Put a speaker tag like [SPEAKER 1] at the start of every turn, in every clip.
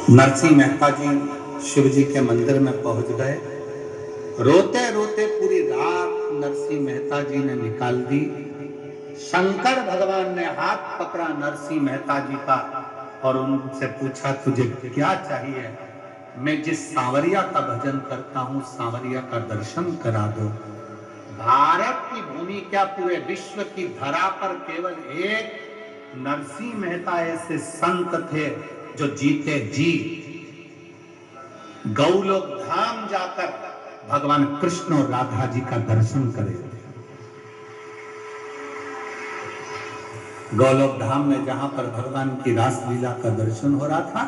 [SPEAKER 1] नरसिंह मेहता जी शिव जी के मंदिर में पहुंच गए। रोते रोते पूरी रात नरसिंह मेहता जी ने निकाल दी। शंकर भगवान ने हाथ पकड़ा नरसिंह मेहता जी का और उनसे पूछा, तुझे क्या चाहिए? मैं जिस सांवरिया का भजन करता हूं, सांवरिया का दर्शन करा दो। भारत की भूमि क्या, पूरे विश्व की धरा पर केवल एक नरसिंह मेहता ऐसे संत थे जो जीते जी गौलोक धाम जाकर भगवान कृष्ण और राधा जी का दर्शन करे। गौलोक धाम में जहां पर भगवान की रास लीला का दर्शन हो रहा था,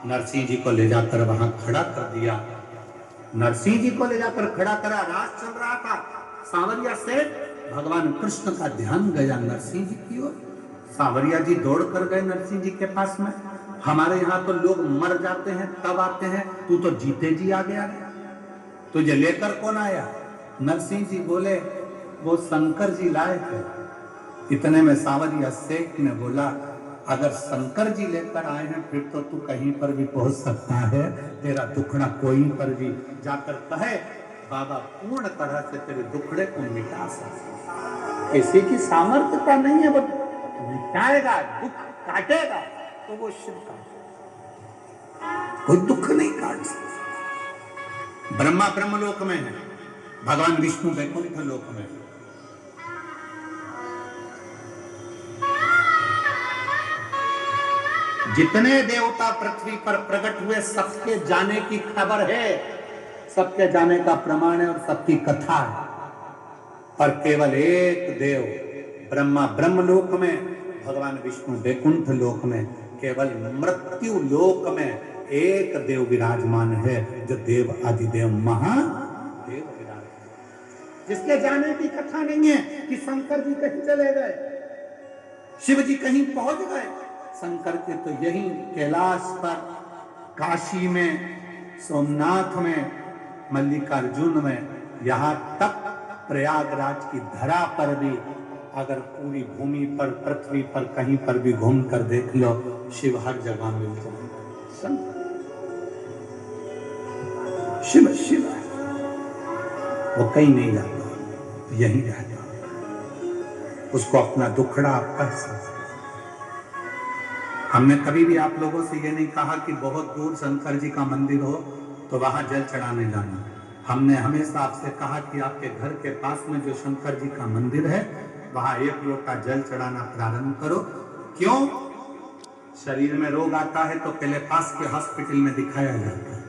[SPEAKER 1] नरसिंह जी को ले जाकर वहां खड़ा कर दिया। नरसिंह जी को ले जाकर खड़ा करा, रास चल रहा था। सांवरिया से भगवान कृष्ण का ध्यान गया नरसिंह जी की ओर। सांवरिया जी दौड़ कर गए नरसिंह जी के पास में। हमारे यहाँ तो लोग मर जाते हैं तब आते हैं, तू तो जीते जी आ गया, तुझे लेकर कौन आया? नरसिंह जी बोले, वो शंकर जी लाए थे। इतने में सांवरिया सेठ ने बोला, अगर शंकर जी लेकर आए हैं फिर तो तू कहीं पर भी पहुंच सकता है, तेरा दुखड़ा कोई पर भी जाकर कहे, बाबा पूर्ण तरह से तेरे दुखड़े को मिटा सकता। किसी की सामर्थ्यता नहीं है, वो मिटाएगा, दुख काटेगा तो वो शिव का, कोई दुख नहीं काट सकता। ब्रह्मा ब्रह्मलोक में है, भगवान विष्णु वैकुंठ लोक में है। जितने देवता पृथ्वी पर प्रकट हुए सबके जाने की खबर है, सबके जाने का प्रमाण है और सबकी कथा है। पर केवल एक देव ब्रह्मा ब्रह्मलोक में, भगवान विष्णु वैकुंठ लोक में, केवल मृत्यु लोक में एक देव विराजमान है, जो देव आदिदेव महादेव विराजमान, जिसके जाने की कथा नहीं है कि शंकर जी कहीं चले गए, शिव जी कहीं पहुंच गए। शंकर के तो यही कैलाश पर, काशी में, सोमनाथ में, मल्लिकार्जुन में, यहाँ तक प्रयागराज की धरा पर भी, अगर पूरी भूमि पर, पृथ्वी पर कहीं पर भी घूम कर देख लो, शिव हर जगह मिल जाएगा। शिव शिव है, वो कहीं नहीं जाता, यहीं रहता, उसको अपना दुखड़ा आप कह सकते। हमने कभी भी आप लोगों से ये नहीं कहा कि बहुत दूर शंकर जी का मंदिर हो तो वहां जल चढ़ाने जाना। हमने हमेशा आपसे कहा कि आपके घर के पास में जो शंकर जी का मंदिर है, वहां एक लोटा जल चढ़ाना प्रारंभ करो। क्यों? शरीर में रोग आता है तो पहले पास के हॉस्पिटल में दिखाया जाता है,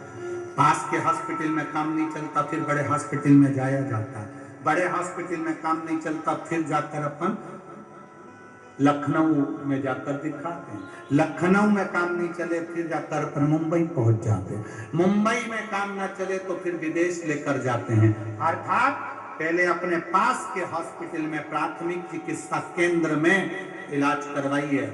[SPEAKER 1] पास के हॉस्पिटल में काम नहीं चलता फिर बड़े हॉस्पिटल में जाया जाता है, बड़े हॉस्पिटल में काम नहीं चलता फिर जाकर अपन लखनऊ में जाकर दिखाते हैं, लखनऊ में काम नहीं चले फिर जाकर अपन मुंबई पहुंच जाते हैं, मुंबई में काम ना चले तो फिर विदेश लेकर जाते हैं। अर्थात पहले अपने पास के हॉस्पिटल में, प्राथमिक चिकित्सा केंद्र में इलाज करवाइए,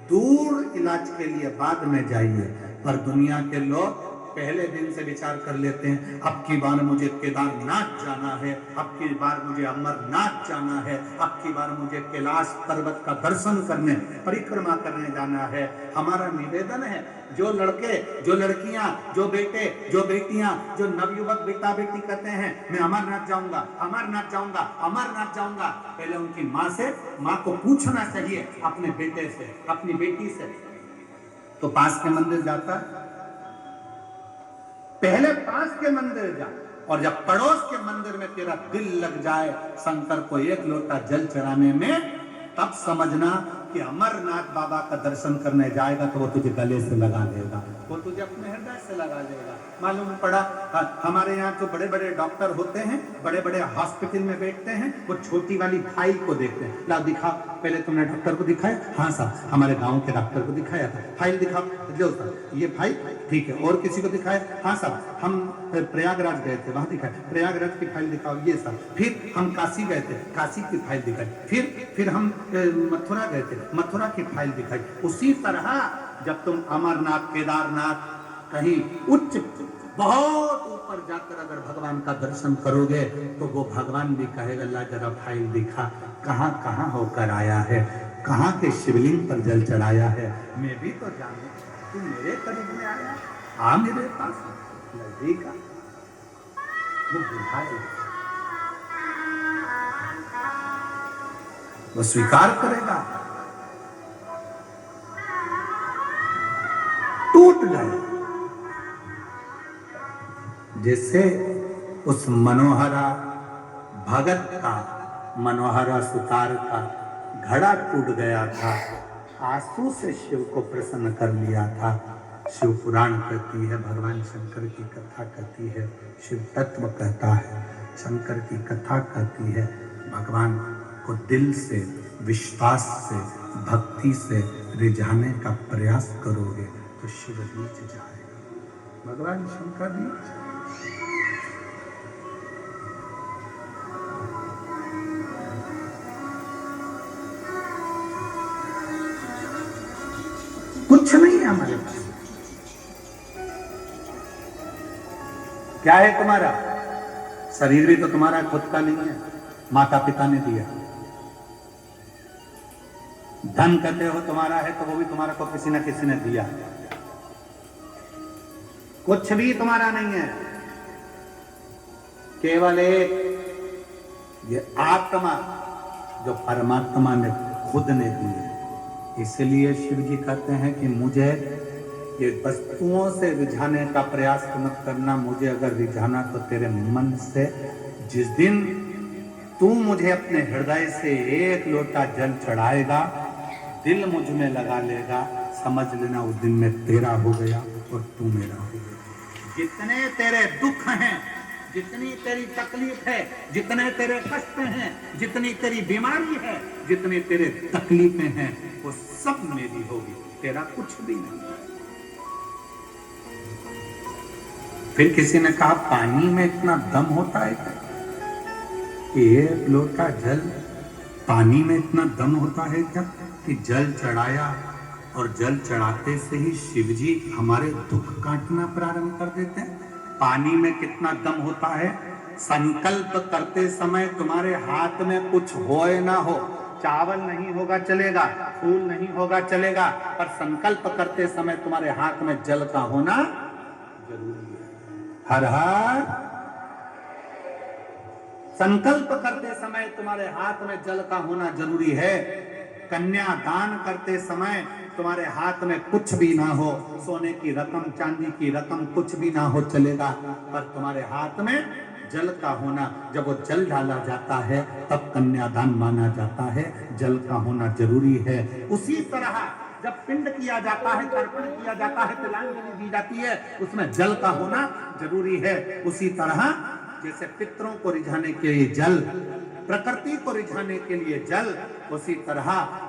[SPEAKER 1] दूर इलाज के लिए बाद में जाइए। पर दुनिया के लोग पहले दिन से विचार कर लेते हैं, अब की बार मुझे केदारनाथ जाना है, अब की बार मुझे अमरनाथ जाना है, अब की बार मुझे कैलाश पर्वत का दर्शन करने, परिक्रमा करने जाना है। हमारा निवेदन है, जो लड़के, जो लड़कियां, जो बेटे, जो बेटियां, जो नवयुवक बेटा बेटी कहते हैं मैं अमरनाथ जाऊंगा, अमरनाथ जाऊंगा, अमरनाथ जाऊंगा, पहले उनकी माँ से, माँ को पूछना चाहिए अपने बेटे से, अपनी बेटी से। तो पास के मंदिर जाता है, पहले पास के मंदिर जा, और जब पड़ोस के मंदिर में तेरा दिल लग जाए शंकर को एक लोटा जल चढ़ाने में, तब समझना कि अमरनाथ बाबा का दर्शन करने जाएगा तो वो तुझे गले से लगा लेगा, वो तुझे अपने हृदय से लगा लेगा। मालूम पड़ा, हमारे यहाँ जो बड़े बड़े डॉक्टर होते हैं, बड़े बड़े हॉस्पिटल में बैठते हैं, वो छोटी वाली फाइल को देखते हैं, ला दिखा, पहले तुमने डॉक्टर को दिखाया? हाँ साहब, हमारे गांव के डॉक्टर को दिखाया था। फाइल दिखाओ, लो साहब ये फाइल, ठीक है। और किसी को दिखाया? हाँ साहब हम प्रयागराज गए थे, वहां दिखाया, प्रयागराज की फाइल दिखाओ, ये साहब। फिर हम काशी गए थे, काशी की फाइल दिखाई। फिर हम मथुरा गए थे, मथुरा की फाइल दिखाई। उसी तरह जब तुम अमरनाथ, केदारनाथ, कहीं उच्च बहुत ऊपर जाकर अगर भगवान का दर्शन करोगे तो वो भगवान भी कहेगा, ला जरा फाइल दिखा, कहां कहां होकर आया है, कहां के शिवलिंग पर जल चढ़ाया है, मैं भी तो जानू। तू मेरे करीब में आया, आ मेरे पास नजदीक आ, वो बुझाए, वो स्वीकार करेगा। टूट गए जैसे उस मनोहरा भगत का, मनोहरा सुतार का घड़ा टूट गया था, आंसू से शिव को प्रसन्न कर लिया था। शिव पुराण कहती है, भगवान शंकर की कथा कहती है, शिव तत्व कहता है, शंकर की कथा कहती है, भगवान को दिल से, विश्वास से, भक्ति से रिझाने का प्रयास करोगे तो शिव रीझ जाएगा, भगवान शंकर रीझ। कुछ नहीं है हमारे पास। क्या है तुम्हारा? शरीर भी तो तुम्हारा खुद का नहीं है, माता पिता ने दिया। धन कहते हो तुम्हारा है तो वो भी तुम्हारा को किसी न किसी ने दिया। कुछ भी तुम्हारा नहीं है, केवल एक ये आत्मा जो परमात्मा ने खुद ने दी है। इसलिए शिव जी कहते हैं कि मुझे ये वस्तुओं से रिझाने का प्रयास मत करना, मुझे अगर रिझाना तो तेरे मन से। जिस दिन तू मुझे अपने हृदय से एक लोटा जल चढ़ाएगा, दिल मुझ में लगा लेगा, समझ लेना उस दिन में तेरा हो गया और तू मेरा हो गया। जितने तेरे दुख हैं, जितनी तेरी तकलीफ है, जितने तेरे कष्ट हैं, जितनी तेरी बीमारी है, जितनी तेरे तकलीफें हैं, वो सब मेरी होगी, तेरा कुछ भी नहीं। फिर किसी ने कहा पानी में इतना दम होता है क्या? एक लोटा जल, पानी में इतना दम होता है क्या कि जल चढ़ाया और जल चढ़ाते से ही शिव जी हमारे दुख काटना प्रारंभ कर देते हैं। पानी में कितना दम होता है। संकल्प करते समय तुम्हारे हाथ में कुछ हो ना हो, चावल नहीं होगा चलेगा, फूल नहीं होगा चलेगा, पर संकल्प करते समय तुम्हारे हाथ में जल का होना जरूरी है। हर हर संकल्प करते समय तुम्हारे हाथ में जल का होना जरूरी है। कन्यादान करते समय तुम्हारे हाथ में कुछ भी ना हो, सोने की रकम, चांदी की रकम कुछ भी ना हो चलेगा, पर तुम्हारे हाथ में जल का होना, जब वो जल डाला जाता है तब कन्यादान माना जाता है। जल का होना जरूरी है। उसी तरह जब पिंड किया जाता है, तर्पण किया जाता है, तिलांजलि दी जाती है, उसमें जल का होना जरूरी है। उसी तरह जैसे पितरों को रिझाने के लिए जल, प्रकृति को रिझाने के लिए जल, उसी तरह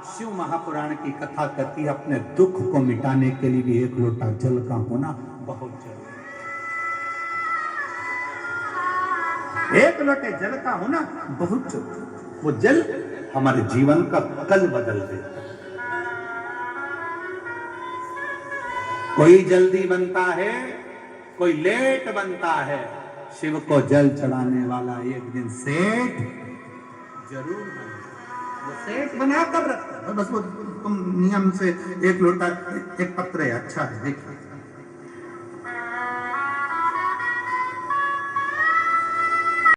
[SPEAKER 1] शिव महापुराण की कथा कहती है अपने दुख को मिटाने के लिए भी एक लोटा जल का होना बहुत जरूरी है। एक लोटे जल का होना बहुत जरूरी। वो जल हमारे जीवन का कल बदल देता है। कोई जल्दी बनता है, कोई लेट बनता है। शिव को जल चढ़ाने वाला एक दिन सेठ जरूर बने। वो सेठ बना कर रखता है, बस वो तुम नियम से एक लोटा, एक पत्र है, अच्छा है देखिए